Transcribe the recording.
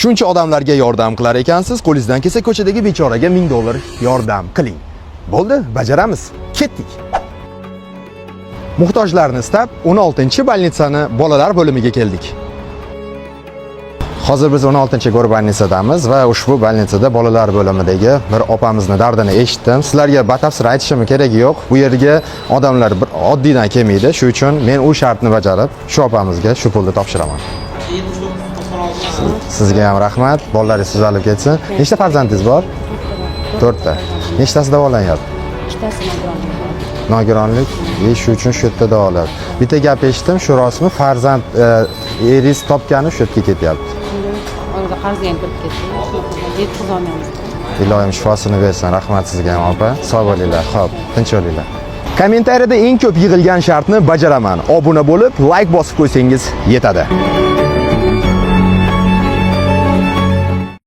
Shuncha odamlarga yordam qilar ekansiz, qo'lingizdan kelsa ko'chadagi bechoraga $1000 yordam qiling. Bo'ldi, bajaramiz. Ketdik. Muhtojlarni istab 16-bolnitsani bolalar bo'limiga keldik. Hozir biz 16-go'rbolnitsadamiz va ushbu bolnitsada bolalar bo'limidagi bir opamizni dardini eshitdim. Sizlarga batafsil aytishim keragi yo'q. Bu yerga odamlar bir oddiydan kelmaydi. Shuning uchun men u shartni bajarib, shu opamizga shu pulni topshiraman. Sizga ham rahmat. Bolalaringiz tuzalib ketsin. Nechta farzandingiz bor? 4 ta. Nechtasi davolanyapti? Ikkitasi Nogironlik, shu uchun shu yerda davolar. Bitta gap eshitdim, shu rostmi? Farzand eringiz topgani shu yerga ketyapti. Orada qarzga ham kirib ketdi. Yetkiz olmaymiz. Ilohim shifosini bersin. Rahmat sizga ham opa. Sog' bo'linglar. Xo'p, tinch bo'linglar. Kommentariyada eng ko'p yig'ilgan shartni bajaraman. Obuna bo'lib, like bosib qo'ysangiz yetadi.